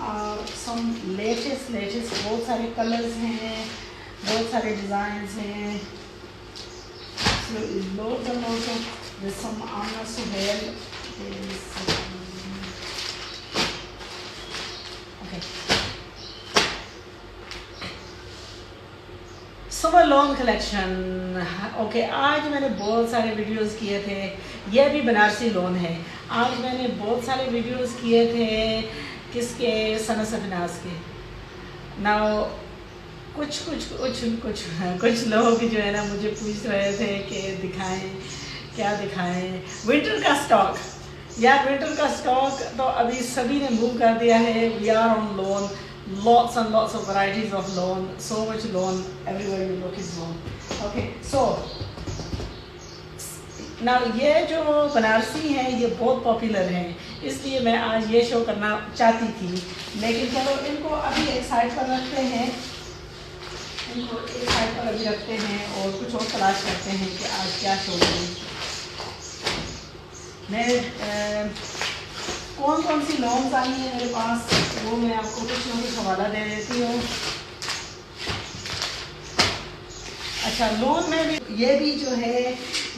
Are some latest बहुत सारे colours हैं, बहुत सारे डिज़ाइंस हैं. लोग some Anna Suhail is okay. Super long collection. Okay, आज मैंने बहुत सारे वीडियोस किए थे. यह भी बनारसी लोन है. आज मैंने बहुत सारे वीडियोस किए थे किसके, सना सफनाज के. नाउ कुछ लोग जो है ना मुझे पूछ रहे थे कि दिखाएं, क्या दिखाएं. विंटर का स्टॉक, यार विंटर का स्टॉक तो अभी सभी ने मूव कर दिया है. We are on lawn. Lots and lots of varieties of loan, so much loan, everywhere you look is loan. Okay, so now ये जो बनारसी हैं ये बहुत पॉपुलर हैं, इसलिए मैं आज ये शो करना चाहती थी. लेकिन चलो इनको अभी एक साइड पर रखते हैं, और कुछ और तलाश करते हैं कि आज क्या शो करें. मैं कौन कौन सी लोन्स आई हैं मेरे पास, वो मैं आपको कुछ ना कुछ हवाला दे देती हूँ. अच्छा, लोन में भी ये भी जो है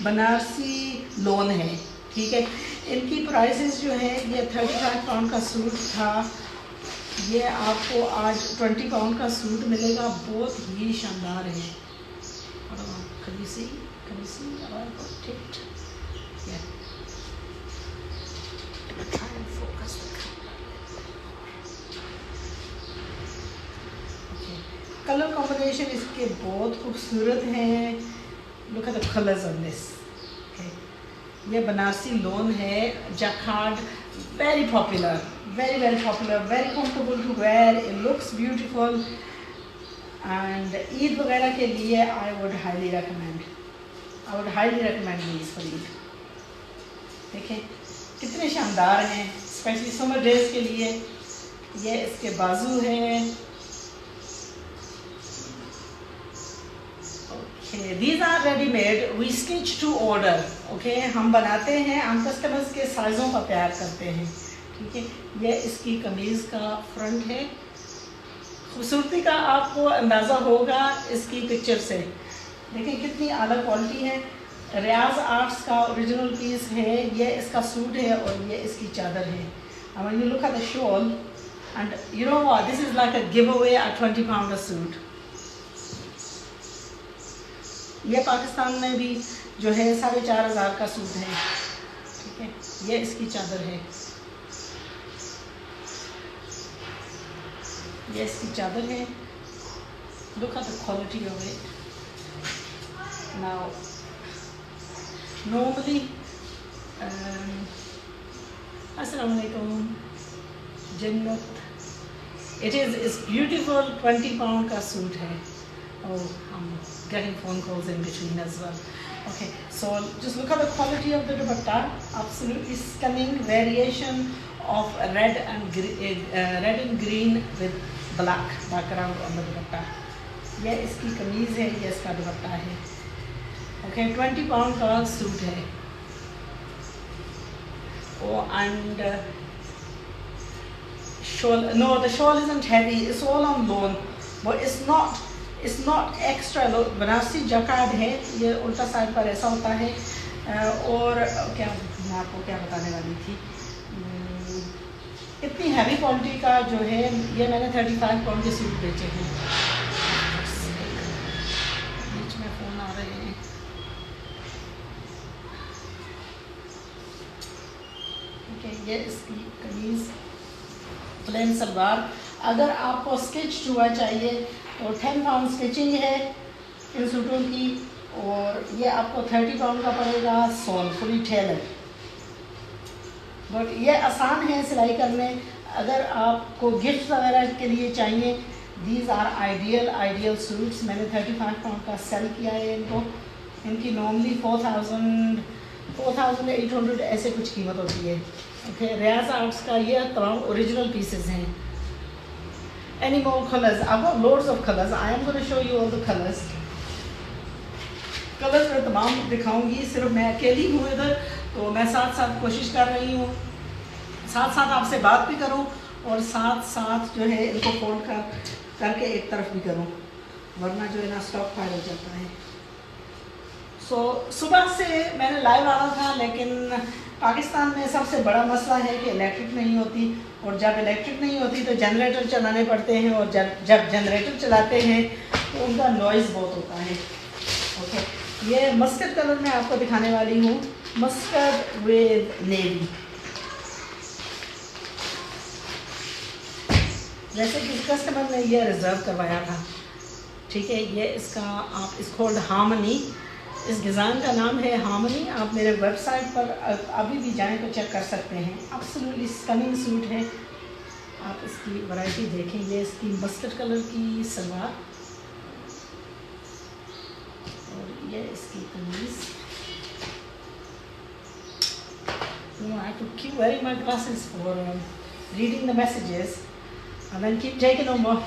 बनारसी लोन है, ठीक है. इनकी प्राइसेस जो है, ये 35 पाउंड का सूट था, ये आपको आज 20 पाउंड का सूट मिलेगा. बहुत ही शानदार है. कलर कॉम्बिनेशन इसके बहुत खूबसूरत हैं. Look at the colours on this. ये बनारसी लोन है, jacquard. Very popular, very popular, very comfortable to wear. It looks beautiful and Eid वगैरह के लिए I would highly recommend these for Eid. देखें कितने शानदार हैं, स्पेशली समर डेज के लिए. ये इसके बाजू हैं. Okay, these are ready made. We stitch to order. Okay, हम बनाते हैं, हम कस्टमर्स के साइज़ों का प्यार करते हैं, ठीक है. ये इसकी कमीज़ का फ्रंट है. खूबसूरती का आपको अंदाज़ा होगा इसकी पिक्चर से. देखें कितनी आला क्वालिटी है. रियाज आर्ट्स का ओरिजिनल पीस है. ये इसका सूट है और ये इसकी चादर है. When you look at the shawl, and you know what, this is like a giveaway at 20 pound a suit. ये पाकिस्तान में भी जो है 4,500 का सूट है, ठीक है. ये इसकी चादर है, ये इसकी चादर है. Look at the quality of it. Now, normally, Assalamualaikum, Jannat. It's beautiful. 20 pound का सूट है. Oh, I'm getting phone calls in between as well. Okay, so just look at the quality of the dupatta. Absolutely stunning variation of red and green with black background on the dupatta. ये इसकी कमीज़ है, ये इसका दुपट्टा है. Okay, 20 pound का suit है. Oh, and shawl. No, the shawl isn't heavy. It's all on loan, but it's not extra. Banarasi jacquard है. ये उल्टा साइड पर ऐसा होता है. और क्या मैं आपको क्या बताने वाली थी, इतनी हैवी क्वालिटी का जो है, ये मैंने 35 पाउंड के सूट बेचे हैं. बीच में फ़ोन आ रहे हैं. ठीक है, ये इसकी कमीज़, प्लेन सलवार. अगर आपको स्टिच हुआ चाहिए तो 10 पाउंड स्टिचिंग है इन सूटों की, और ये आपको 30 पाउंड का पड़ेगा सोल, फुली टेलर. बट ये आसान है सिलाई करने. अगर आपको गिफ्ट वगैरह के लिए चाहिए, दीज आर आइडियल सूट्स. मैंने 35 पाउंड का सेल किया है इनको. इनकी नॉर्मली 4,800 ऐसे कुछ कीमत होती है. ओके, रियाज आर्ट्स का ये तमाम ओरिजिनल पीसेस हैं. Any more colors? I've got loads of colors. I am going to show you all the colors. Colours मैं तमाम दिखाऊंगी. सिर्फ मैं अकेली हूँ इधर, तो मैं साथ साथ कोशिश कर रही हूँ, साथ साथ आपसे बात भी करूँ और साथ साथ जो है इनको फोल्ड करके एक तरफ भी करूँ, वरना जो है ना स्टॉक फायर हो जाता है। सुबह से मैंने लाइव आना था, लेकिन पाकिस्तान में सबसे बड़ा मसला है कि इलेक्ट्रिक नहीं होती, और जब इलेक्ट्रिक नहीं होती तो जनरेटर चलाने पड़ते हैं, और जब जनरेटर चलाते हैं तो उनका नॉइज़ बहुत होता है। ओके, ये मस्टर्ड कलर में आपको दिखाने वाली हूँ, मस्टर्ड विद नेवी। जैसे कि कस्टमर ने ये रिज़र्व करवाया था, ठीक है। ये इसका आप इसको हार्मनी, इस डिज़ाइन का नाम है हार्मनी। आप मेरे वेबसाइट पर अभी भी जाएं तो चेक कर सकते हैं। एब्सोल्युटली स्टनिंग सूट है, आप इसकी वैरायटी देखें। ये इसकी मस्टर्ड कलर की सलवार और ये इसकी कमीज़। I have to keep wearing my glasses for reading the messages and then keep taking them off.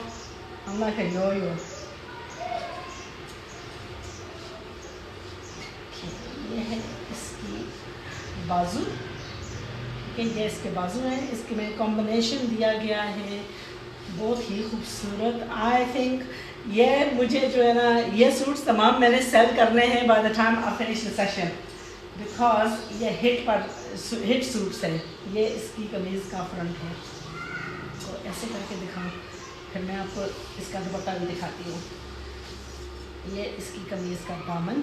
I'm like a yo-yo. ये है इसकी बाजू, ठीक है। ये इसके बाजू हैं, इसके में कॉम्बिनेशन दिया गया है बहुत ही खूबसूरत। आई थिंक ये मुझे जो है ना, ये सूट्स तमाम मैंने सेल करने हैं by the time I finish the session, because ये हिट सूट्स है। ये इसकी कमीज़ का फ्रंट है, तो ऐसे करके दिखाऊं, फिर मैं आपको इसका दुपट्टा भी दिखाती हूँ। ये इसकी कमीज़ का दामन,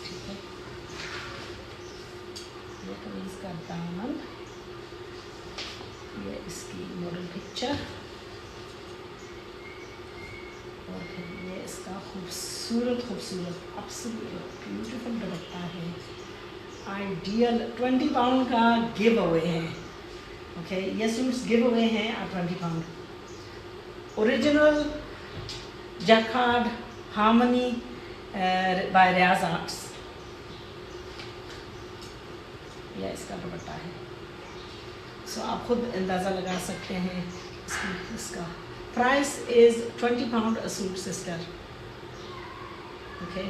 ठीक है। ये कमीज़ का दामन, ये इसकी मॉडल पिक्चर, और फिर ये इसका खूबसूरत एब्सोल्युटली ब्यूटीफुल दुपट्टा है। आइडियल 20 पाउंड का गिव अवे है। ओके, ये सूट्स गिव अवे हैं आप 20 pound. Original jacquard harmony by Riaz arts, यह इसका दुपट्टा है। सो आप खुद अंदाज़ा लगा सकते हैं इसका price is 20 pound a suit sister. Okay,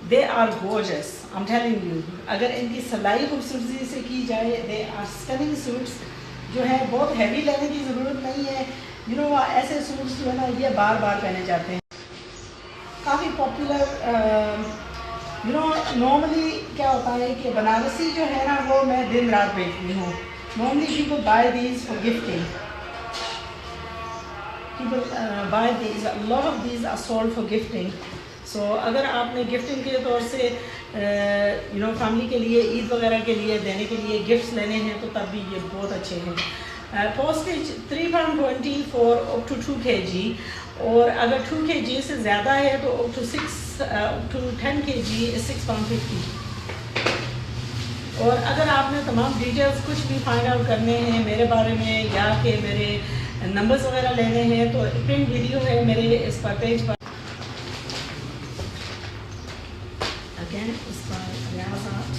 they are gorgeous, I am telling you. अगर इनकी सिलाई खूबसूरती से की जाए, दे आर स्टनिंग सूट्स। जो है बहुत हैवी लेने की ज़रूरत नहीं है। यू नो, ऐसे सूट्स जो है ना, ये बार बार पहने जाते हैं, काफ़ी पॉपुलर। यू नो, नॉर्मली क्या होता है कि बनारसी जो है ना, वो मैं दिन रात बेचती हूँ। Normally people buy these for gifting, people buy these, a lot of these are sold for gifting. So अगर आपने गिफ्टिंग के तौर से यू नो फैमिली के लिए, ईद वगैरह के लिए देने के लिए गिफ्ट्स लेने हैं, तो तब भी ये बहुत अच्छे हैं। Postage 3 pound 20 for up to 2 kg, और अगर 2 kg से ज़्यादा है तो अप टू 10 kg 6 pound 50। और अगर आपने तमाम डिटेल्स कुछ भी फाइंड आउट करने हैं मेरे बारे में, या कि मेरे नंबर्स वगैरह लेने हैं, तो प्रिंट वीडियो है मेरे इस पर पेज पर। अगेन इस पर Riaz arts,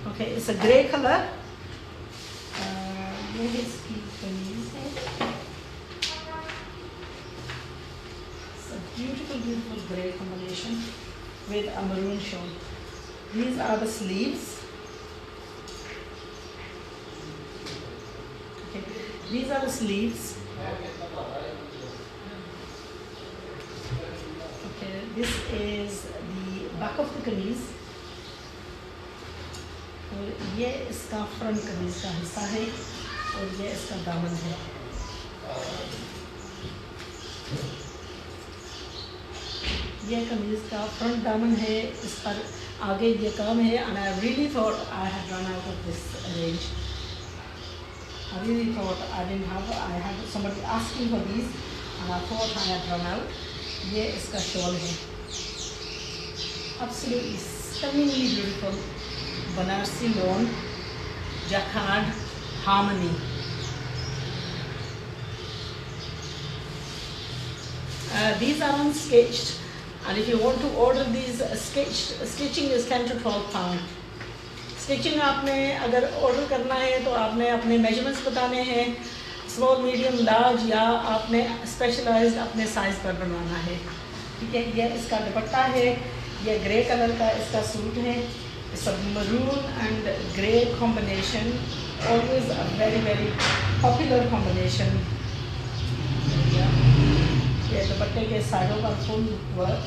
okay, it's a grey colour. ये इसकी कमीज है, beautiful grey combination with a maroon shawl. These are the sleeves. Okay, these are the sleeves. Okay, this is the back of the kameez. और ये इसका front कमीज का हिस्सा है, और ये इसका दामन है। ये कमीज़ का फ्रंट दामन है, इस पर आगे ये काम है। And I really thought I had run out of this range. I really thought I had somebody asking for these and I thought I had run out. ये इसका शॉल है, absolutely stunningly beautiful Banarasi lawn jacquard harmony. These are unstitched, and if you want to order these stitched, stitching is 10 to 12 pound. Stitching आपने अगर order करना है तो आपने अपने मेजरमेंट्स बताने हैं, स्मॉल मीडियम लार्ज, या आपने स्पेशलाइज्ड अपने साइज़ पर बनवाना है। ठीक है। ये इसका दुपट्टा है, ये ग्रे कलर का इसका सूट है। It's a maroon and grey combination, always a very very popular combination. ये दुपट्टे के साइडों पर फुल वर्क,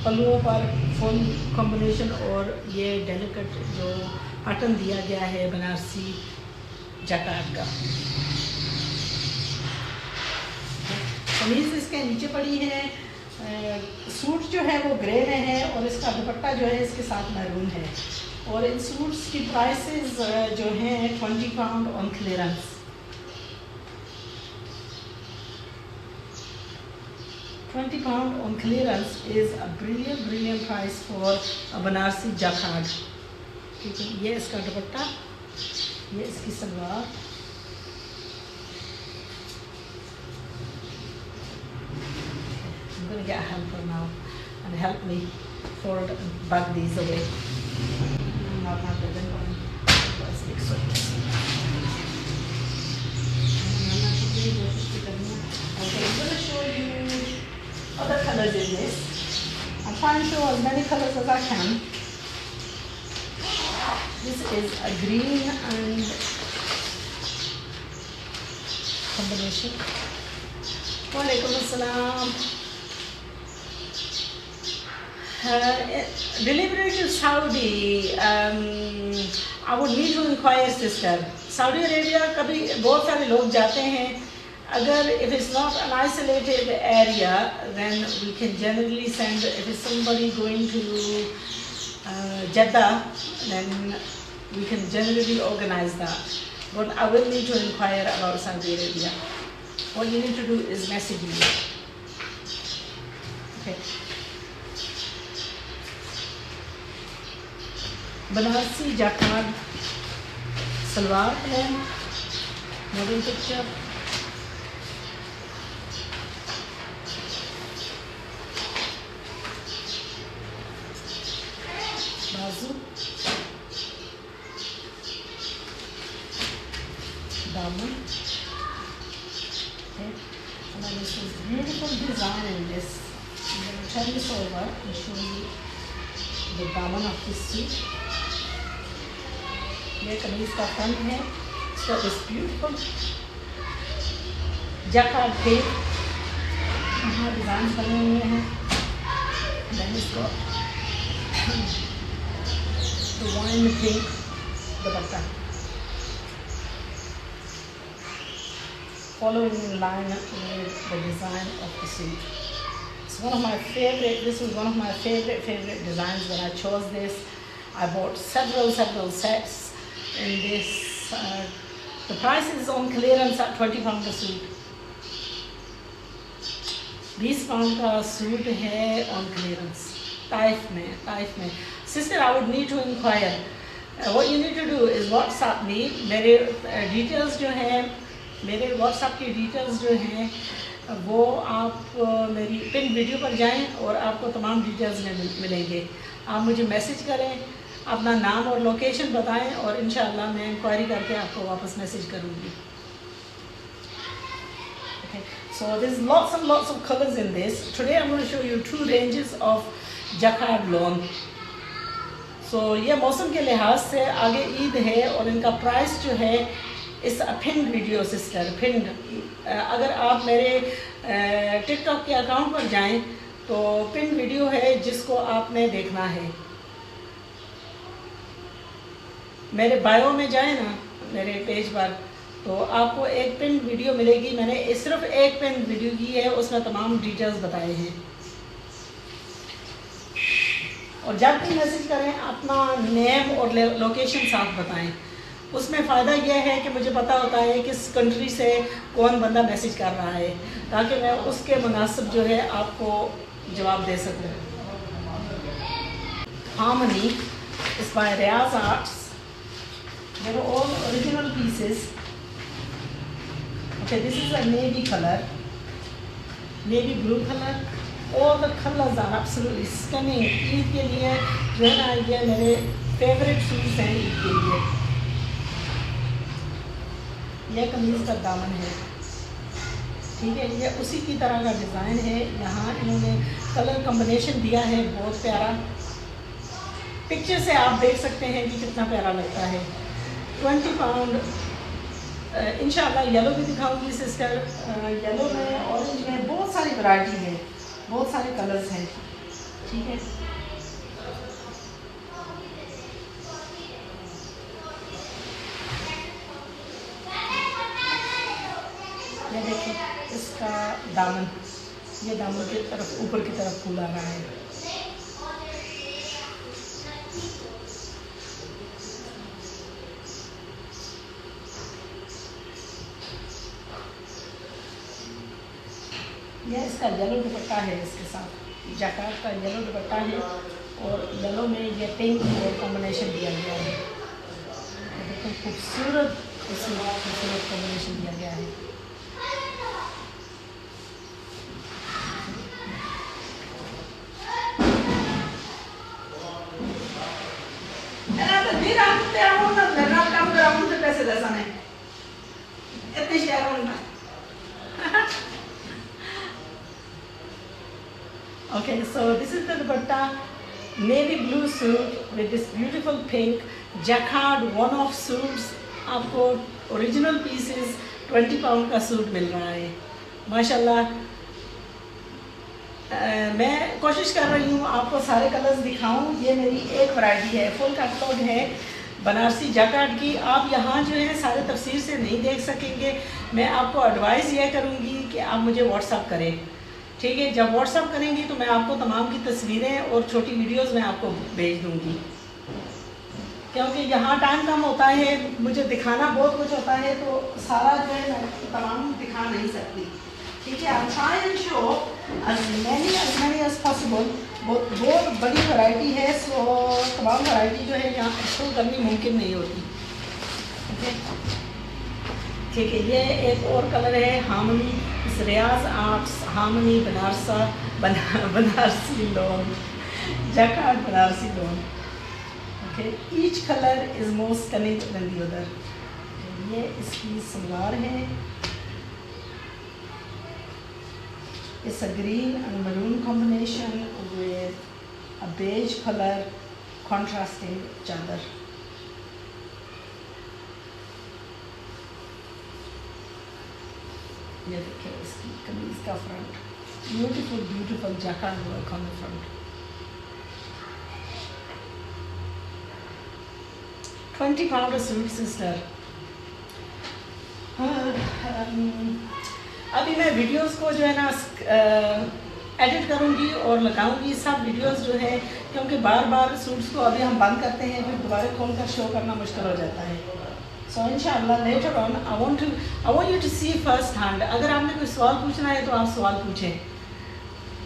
पल्लुओं पर फुल कॉम्बिनेशन, और ये डेलिकेट जो पैटर्न दिया गया है बनारसी जैकार्ड का। कमीज इसके नीचे पड़ी है। सूट जो है वो ग्रे में है और इसका दुपट्टा जो है इसके साथ मैरून है। और इन सूट्स की प्राइसेस जो हैं 20 pound on clearance. £20 on clearance is a brilliant price for a Banarasi jacquard. ठीक है, ये इसका दुपट्टा, ये इसकी salwar. I'm going to get a helper now and help me fold and bag these away. Not good one. Let's make sure. Okay, I'm going to show you other colors in this. I'm trying to show as many colors as I can. This is a green and combination. Walaikum assalam. Delivery to Saudi. I would need to inquire, sister. Saudi Arabia कभी बहुत सारे लोग जाते हैं. Agar if it's not an isolated area, then we can generally send. If it's somebody going to Jeddah, then we can generally organize that. But I will need to inquire about Saudi Arabia. What you need to do is message me. Okay. Banarasi jacquard salwar है, model picture. बाजू, दामन, okay. And then this is beautiful design in this. I'm going to turn this over and show you the daman of this suit. ये कमीज का front है, इसका इस beautiful Jaccard पे यहाँ डिज़ाइन बने हुए हैं। देन इसको wine pink dupatta, following in line with the design of the suit. It's one of my favorite. This was one of my favorite designs when I chose this. I bought several sets in this. The price is on clearance at £20 a suit. £20 का suit है on clearance. Taif में. Sister, I would need to inquire. What you need to do is WhatsApp me. मेरे details जो हैं, मेरे WhatsApp की details जो हैं, वो आप मेरी पिन वीडियो पर जाएं और आपको तमाम डिटेल्स मिलेंगे। आप मुझे मैसेज करें, अपना नाम और लोकेशन बताएं और इंशाल्लाह मैं इंक्वायरी करके आपको वापस मैसेज करूँगी। Okay, so there's lots and lots of colors in this. Today I'm going to show you 2 ranges of jacquard lawn. So ये मौसम के लिहाज से आगे ईद है और इनका प्राइस जो है इस पिन वीडियो सिस्टर पिन। अगर आप मेरे टिकटॉक के अकाउंट पर जाएं तो पिन वीडियो है जिसको आपने देखना है। मेरे बायो में जाए ना, मेरे पेज पर, तो आपको एक पिन वीडियो मिलेगी। मैंने सिर्फ एक पिन वीडियो की है, उसमें तमाम डिटेल्स बताए हैं। और जब भी मैसेज करें अपना नेम और लोकेशन साथ बताएं। उसमें फ़ायदा यह है कि मुझे पता होता है किस कंट्री से कौन बंदा मैसेज कर रहा है, ताकि मैं उसके मुनासिब जो है आपको जवाब दे सकूँ। Harmony is by Riaz arts. They are all original pieces. Okay, this is a navy color, navy blue color. All the colors are absolutely stunning. Eid के लिए जो है ना, ये मेरे फेवरेट सूट्स हैं ईद के लिए। यह कमीज का दामन है। ठीक है, ये उसी की तरह का डिज़ाइन है। यहाँ इन्होंने कलर कॉम्बिनेशन दिया है बहुत प्यारा, पिक्चर से आप देख सकते हैं कि कितना प्यारा लगता है। 20 पाउंड। इंशाल्लाह येलो भी दिखाऊंगी सिस्टर। येलो में, ऑरेंज में बहुत सारी वैरायटी है, बहुत सारे कलर्स हैं। ठीक है, ये देखिए इसका दामन, ये दामन की तरफ ऊपर की तरफ फूल आ रहा है। यह इसका येलो दुपट्टा है, इसके साथ जैकार्ड का येलो दुपट्टा है और येलो में ये पिंक और कॉम्बिनेशन दिया गया है। देखो खूबसूरत खूबसूरत कॉम्बिनेशन दिया गया है। Okay, so this is the dupatta, navy blue suit with this beautiful pink jacquard one-off suits। आपको ओरिजिनल पीसेस 20 पाउंड का सूट मिल रहा है माशाल्लाह। मैं कोशिश कर रही हूँ आपको सारे कलर्स दिखाऊं। ये मेरी एक वैरायटी है, फुल कैटलॉग है बनारसी जैकार्ड की। आप यहाँ जो है सारे तफसीर से नहीं देख सकेंगे। मैं आपको एडवाइस ये करूँगी कि आप मुझे व्हाट्सअप करें, ठीक है। जब व्हाट्सअप करेंगी तो मैं आपको तमाम की तस्वीरें और छोटी वीडियोस में आपको भेज दूँगी, क्योंकि यहाँ टाइम कम होता है, मुझे दिखाना बहुत कुछ होता है, तो सारा जो है मैं तमाम दिखा नहीं सकती, ठीक है। I try and show as many as possible। बहुत बड़ी वैरायटी है, सो तमाम वैरायटी जो है यहाँ शो करनी मुमकिन नहीं होती, ठीक है। ये एक और कलर है हार्मनी, इस Riaz arts harmony Banarasi lawn, jacquard Banarasi lawn. Okay, each colour is more stunning than the other. ये इसकी सलवार है, it's a green and maroon combination with a beige colour contrasting chadar. ये देखिए इसकी कमीज का front, beautiful beautiful jacquard work on the front. 20 pound suit sister. अभी मैं videos को जो है ना एडिट करूँगी और लगाऊंगी सब वीडियोस जो है, क्योंकि बार बार सूट्स को अभी हम बंद करते हैं, फिर दोबारा खोल कर शो करना मुश्किल हो जाता है। सो इंशाल्लाह later on I want you to see first hand. अगर आपने कोई सवाल पूछना है तो आप सवाल पूछें,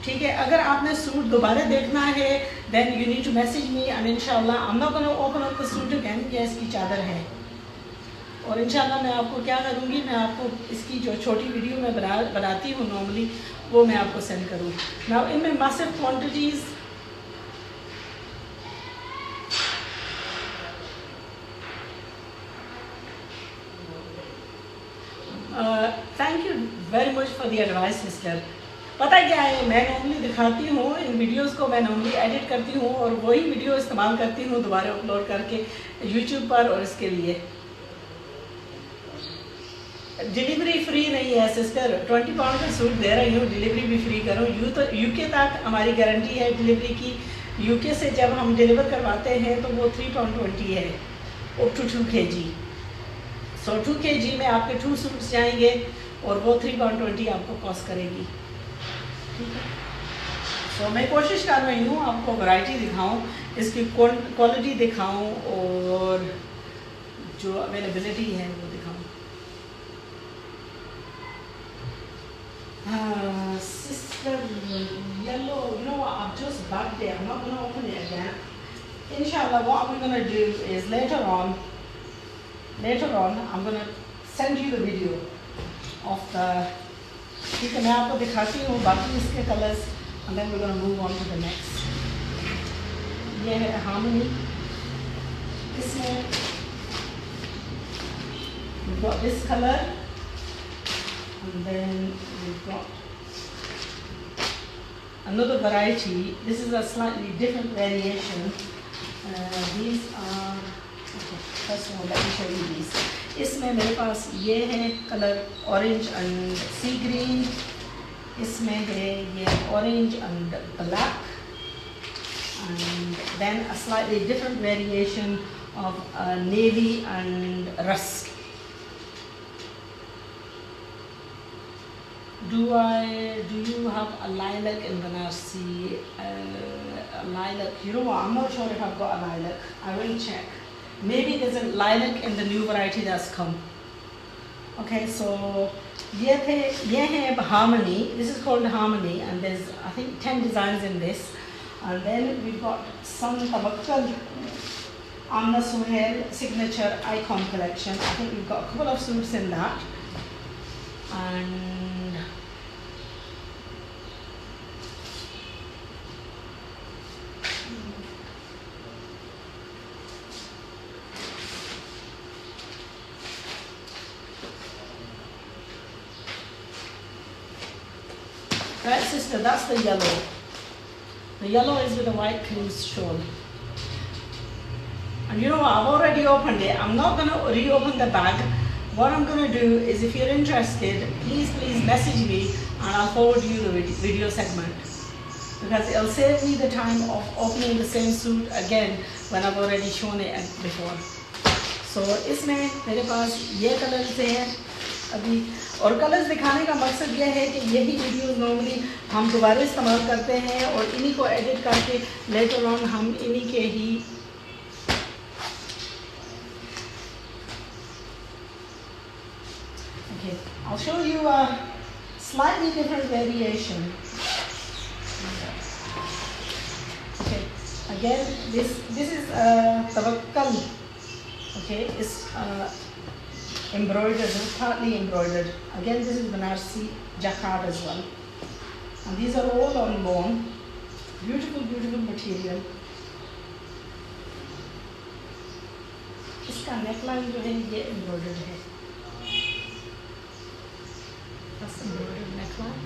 ठीक है। अगर आपने सूट दोबारा देखना है then you need to message me and इंशाल्लाह I am not gonna open up the suit again. ये इसकी चादर है और इंशाल्लाह मैं आपको क्या करूँगी, मैं आपको इसकी जो छोटी वीडियो मैं बनाती हूँ नॉर्मली, वो मैं आपको सेंड करूँ। नाउ इनमें massive quantities thank you very much for the advice sister. पता क्या है, मैं नॉर्मली दिखाती हूँ इन वीडियोस को, मैं नॉर्मली एडिट करती हूँ और वही वीडियो इस्तेमाल करती हूँ दोबारा अपलोड करके यूट्यूब पर, और इसके लिए डिलीवरी फ्री नहीं है सिस्टर। 20 पाउंड का सूट दे रही हूँ, डिलीवरी भी फ्री करूँ। तो यूके तक हमारी गारंटी है डिलीवरी की। यूके से जब हम डिलीवर करवाते हैं तो वो 3 पाउंड 20 है up to 2 kg। So 2 kg में आपके 2 सूट्स जाएंगे और वो 3 पाउंड 20 आपको कॉस्ट करेगी, ठीक है। सो मैं कोशिश कर रही हूँ आपको वैरायटी दिखाऊँ, इसकी क्वालिटी दिखाऊँ और जो अवेलेबिलिटी है वो दिखाऊँ। Sister yellow, you know what, I've just backed it, I'm not going to open it again. Inshallah, what we're going to do is later on I'm going to send you the video of the, ठीक है, मैं आपको दिखाती हूँ बाकी इसके colours and then we're going to move on to the next। ये है हार्मनी, इसमें we've got this color And then we've got another variety. This is a slightly different variation. These are, okay, first of all let me show you these. इसमें मेरे पास ये है colour orange and sea green, इसमें है ये orange and black, and then a slightly different variation of navy and rust. Do you have a lilac in Banarsi? A lilac, you know what, I'm not sure if I've got a lilac. I will check. Maybe there's a lilac in the new variety that's come. Okay, so ये है Harmony. This is called Harmony, and there's I think 10 designs in this. And then we've got some Tawakkal Amna Suhail signature icon collection. I think we've got a couple of suits in that. And right, sister, that's the yellow. The yellow is with a white crease shawl. And you know what, I've already opened it. I'm not going to reopen the bag. What I'm going to do is, if you're interested, please message me and I'll forward you the video segment. Because it'll save me the time of opening the same suit again when I've already shown it before. So इसमें मेरे पास ये colours हैं अभी, और colours दिखाने का मकसद ये है कि यही वीडियोस नॉर्मली हम दोबारा इस्तेमाल करते हैं और इन्हीं को एडिट करके लेटर ऑन हम इन्हीं के ही okay, I'll show you a slightly different variation. Okay, again this is Tawakkal. Okay, it's embroidered, partly embroidered. Again, this is Banarsi jacquard as well. And these are all on loan. Beautiful, beautiful material. इसका neckline जो है ये embroidered है. That's embroidered neckline.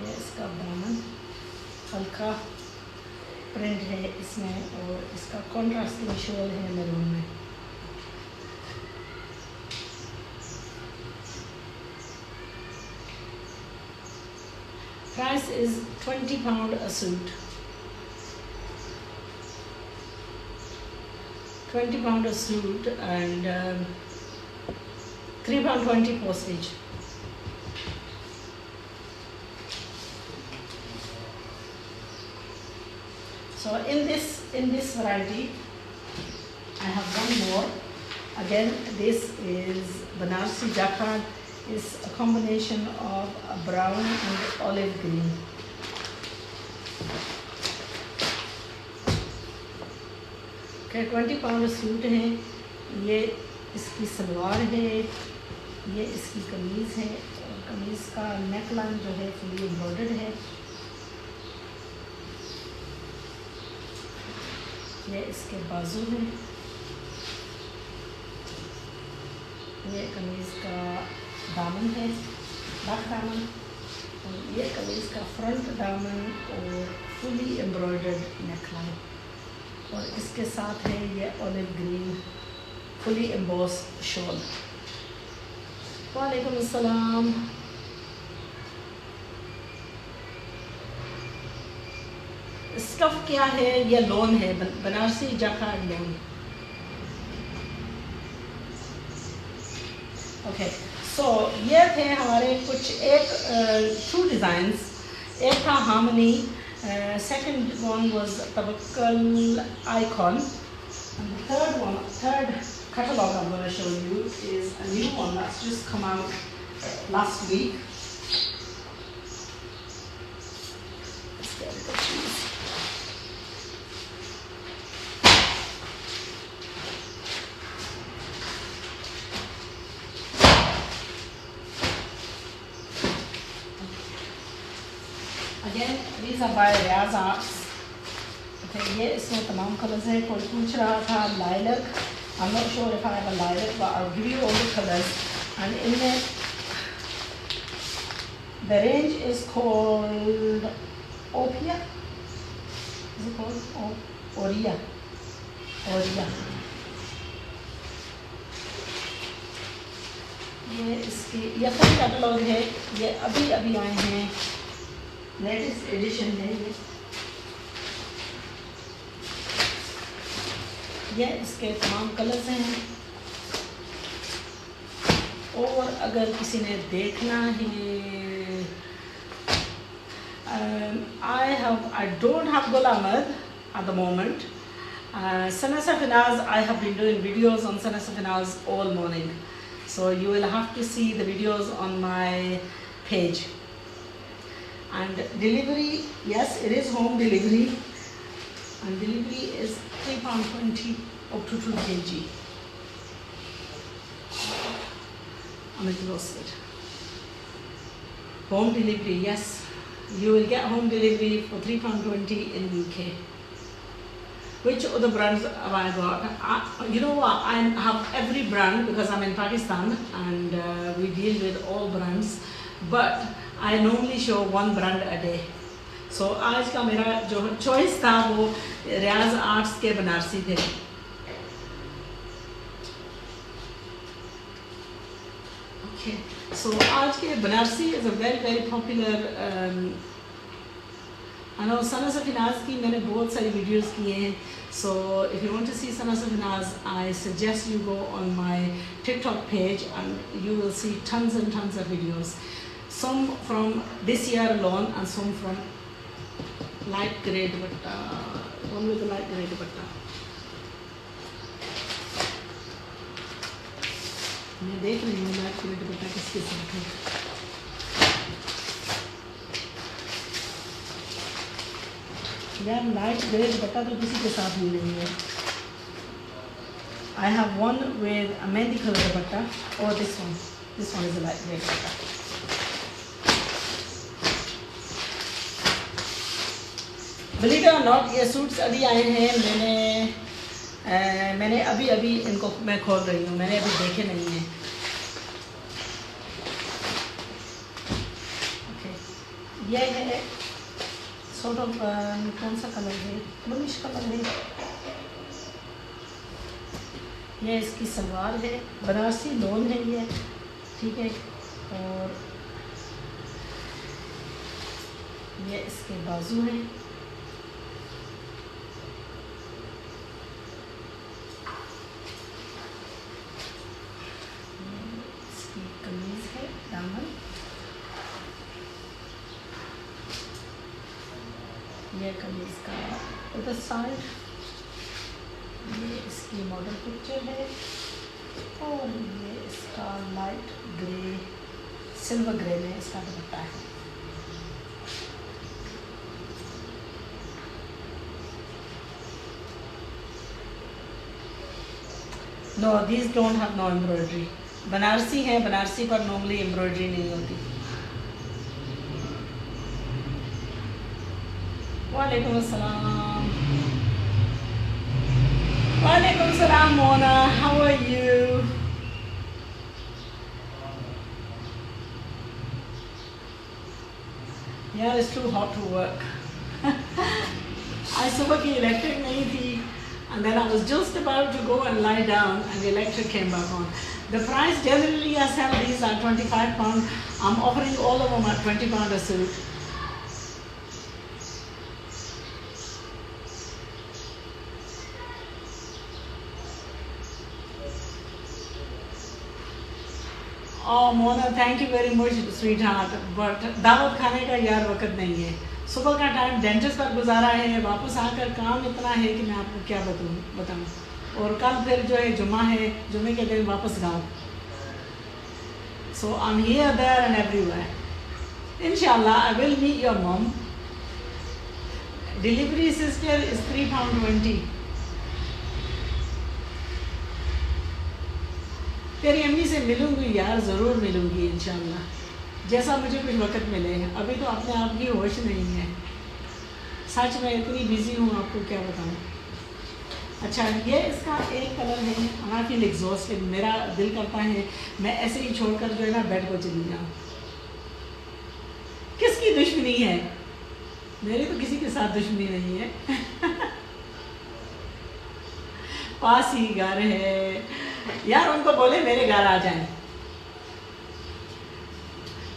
ये इसका दामन हल्का print है इसमें, और इसका कॉन्ट्रास्टिंग शॉल है मैरून में. Price is £20 a suit. £20 a suit and £3.20 postage. So in this variety, I have one more. Again, this is Banarsi jacquard. It's a combination of a brown and olive green. Okay, £20 suit है. ये इसकी सलवार है, ये इसकी कमीज़ है, और कमीज़ का neck line जो है फुली एम्ब्रॉयडर्ड है. ये इसके बाजू हैं, ये कमीज़ का दामन है, बैक दामन, और ये कमीज़ का फ्रंट दामन और फुली एम्ब्रॉयडर्ड नेकलाइन, और इसके साथ है ये olive green fully emboss shawl. वालेकुम अस्सलाम. स्टफ क्या है? ये लोन है, बनारसी जैकार्ड लोन. ओके, सो ये थे हमारे कुछ टू डिज़ाइंस. एक था harmony, second one was तवक्कल icon, and the third catalog I'm going to show you is a new one that's just come out last week. Let's get rid of these. Again, these are by Riaz Arts. है। ये इसमें तमाम colours हैं। कोई पूछ रहा था lilac, I am not sure if I have a lilac, but I will give you all the colours. And इनमें द रेंज इज कॉल्ड ओपिया, इज इट कॉल्ड ओरिया, ओरिया। ये इसकी ये फुल कैटलॉग है, ये अभी अभी आए हैं, लेटेस्ट एडिशन है ये इसके तमाम कलर्स हैं। और अगर किसी ने देखना है, I don't have Gul Ahmed at the moment. Sana Safinaz, I have been doing videos on Sana Safinaz all morning, so you will have to see the videos on my page. And delivery, yes, it is home delivery, and delivery is £3.20 up to 2 kg. I'm exhausted. Home delivery, yes, you will get home delivery for £3.20 in UK. Which other brands have I got? You know what, I have every brand because I'm in Pakistan, and we deal with all brands, but I normally show one brand a day. So आज का मेरा जो choice था वो रियाज arts के बनारसी थे। Okay, so आज के Banarasi is a very popular. I know Sana Safinaz की मैंने बहुत सारी वीडियोस किए हैं, so if you want to see Sana Safinaz, I suggest you go on my TikTok page and you will see tons and tons of videos, some from this year alone and some from light grey dupatta, one with the light grey dupatta. मैं देख रही हूँ light grey दुपट्टा किसके साथ है। यार light grey दुपट्टा तो किसी के साथ भी नहीं है। I have one with a mehndi color dupatta, or this one. This one is a light grey dupatta. Believe it or not, ये सूट्स अभी आए हैं। मैंने अभी इनको मैं खोल रही हूँ, मैंने अभी देखे नहीं हैं। Okay. ये है sort of कौन सा कलर है, ब्लूइश कलर है। ये इसकी सलवार है, बनारसी लॉन है ये, ठीक है। और ये इसके बाजू हैं। इसकी कमीज है, दामन, ये कमीज का उधर साइड, ये इसकी मॉडल पिक्चर है, और ये इसका लाइट ग्रे सिल्वर ग्रे में इसका दुपट्टा है। No, these don't have no embroidery. Banarasi है, बनारसी पर नॉर्मली एम्ब्रॉयडरी नहीं होती। वालेकुम अस्सलाम, वालेकुम अस्सलाम मोना, हाउ आर यू? यार it's too hot to work. आज सुबह की इलेक्ट्रिक नहीं थी, and then I was just about to go and lie down and the electric came back on. The price generally I sell these are £25. I'm offering all of them at £20 a suit. Oh Mona, thank you very much sweetheart, but दावत खाने का यार वक्त नहीं है। सुबह का time dentist पर गुजारा है, वापस आकर काम इतना है कि मैं आपको क्या बताऊँ। और कल फिर जो है जुम्मा है, जुम्मे के दिन वापस गाँव। So I'm here, there and everywhere. Inshallah, I will meet your mom. Delivery sister is £3.20. तेरी अम्मी से मिलूँगी यार, ज़रूर मिलूँगी इंशाल्लाह, जैसा मुझे कुछ वक्त मिले। अभी तो अपने आप की होश नहीं है। सच में इतनी बिजी हूँ, आपको क्या बताऊँ। अच्छा, ये इसका एक कलर है, आई फील एग्जॉस्टेड। मेरा दिल करता है मैं ऐसे ही छोड़कर जो है ना बेड को चली जाऊँ। किसकी दुश्मनी है? मेरी तो किसी के साथ दुश्मनी नहीं है। पास ही घर है यार, उनको बोले मेरे घर आ जाएं।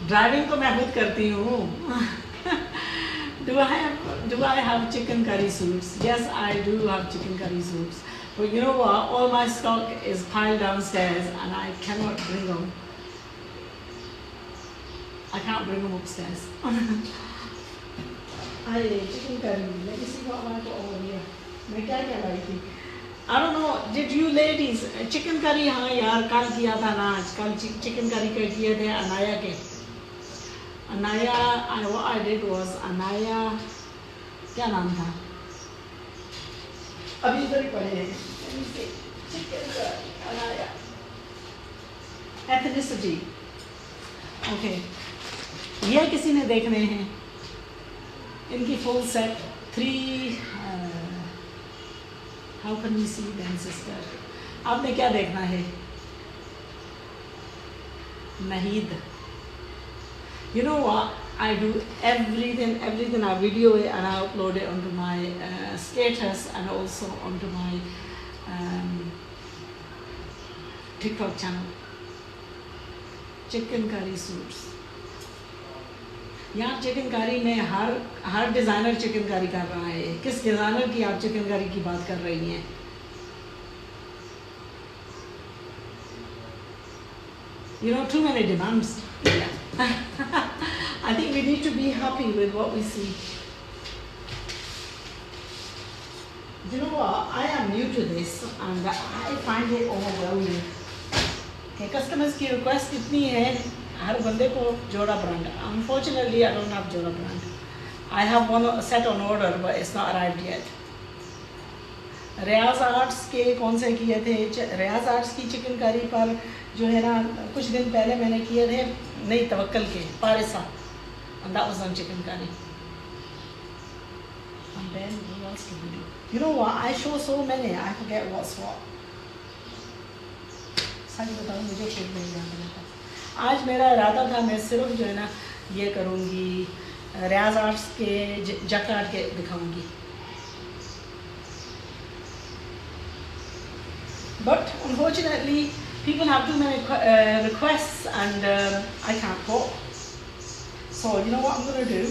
ड्राइविंग तो मैं खुद करती हूँ। Do I have chicken curry soups? Yes, I do have chicken curry soups. But you know what? All my stock is piled downstairs and I cannot bring them. I can't bring them upstairs. Chicken curry. Let me see what I got over here. मैं क्या क्या लाई थी? I don't know. Did you ladies chicken curry? हाँ यार, कल किया था ना। कल chicken curry के किए थे अनाया के। Anaya, what I did was Anaya, क्या नाम था? अभी इधर ही पढ़े हैं। Chicken curry Anaya, ethnicity. Okay, ये किसी ने देखने हैं इनकी full set 3। How can we see them sister? आपने क्या देखना है? Naheed. You know what? I do everything I video it and I upload it onto my status and also onto my TikTok channel. Chicken curry soups. यार chicken curry में हर designer chicken curry कर रहा है। किस डिज़ाइनर की आप chicken curry की बात कर रही हैं? You know, too many demands. I think we need to be happy with what we see. You know what? I am new to this and I find it overwhelming. Okay, customers की request इतनी है, हर बंदे को जोड़ा brand. Unfortunately, I don't have जोड़ा brand. I have one set on order, but it's not arrived yet. Riaz arts के कौन से किए थे? रियाज आर्ट्स की चिकन करी पर जो है ना कुछ दिन पहले मैंने किए थे, नहीं तवक्कल के पारिसा, and that was on chicken curry. And then what else did we do? You know what? I show so many, I forget what's what. सच बताऊँ मुझे खुद नहीं याद रहता। आज मेरा इरादा था मैं सिर्फ जो है ना ये करूँगी, रियाज आर्ट्स के जकार्ड के दिखाऊँगी, but unfortunately people have too many requests and I can't cope. So you know what I'm going to do?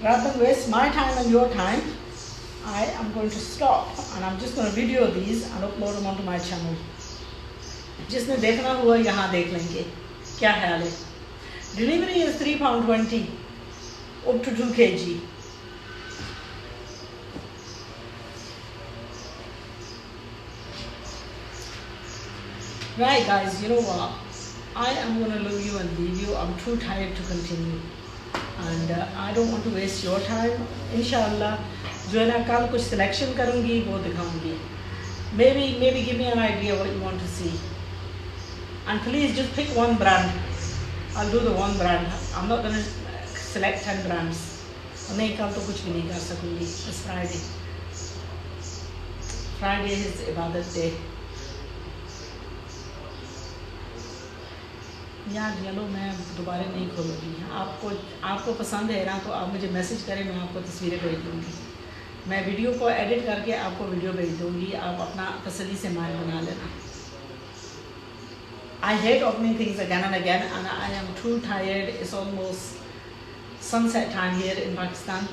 Rather than waste my time and your time, I am going to stop and I'm just going to video these and upload them onto my channel. जिसने देखना हुआ यहाँ देख लेंगे। क्या ख्याल है? Delivery is £3.20 up to 2 kg. Right guys, you know what? I am going to love you and leave you. I'm too tired to continue and I don't want to waste your time. Inshallah जो है ना कल कुछ selection करूँगी वो दिखाऊँगी. Maybe give me an idea what you want to see. And please just pick one brand. I'll do the one brand. I'm not going to select 10 brands. नहीं कल तो कुछ भी नहीं कर सकूँगी. It's Friday. Friday is इबादत day. यार चलो मैं दोबारा नहीं खोलूँगी। आपको पसंद है ना तो आप मुझे मैसेज करें, मैं आपको तस्वीरें भेज दूँगी। मैं वीडियो को एडिट करके आपको वीडियो भेज दूँगी, आप अपना तसल्ली से माल बना लेना। I hate opening things again and again and I am too tired. It's almost sunset time here in Pakistan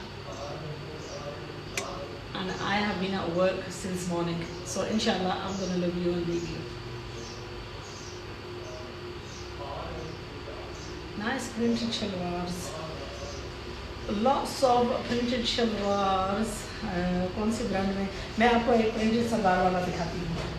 and I have been at work since morning. So inshallah I'm going to love you and leave you. Nice printed shalwars. Lots of printed shalwars. कौन सी brand में? मैं आपको एक printed salwar वाला दिखाती हूँ।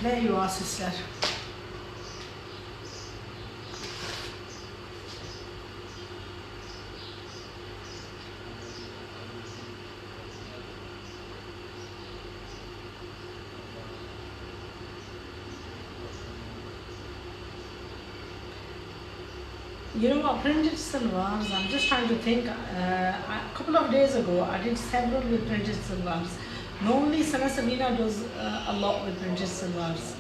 There you are, sister. You know what, printed salwars, I'm just trying to think. A couple of days ago, I did several with printed salwars. Normally, Sana Sabina does a lot with printed salwars.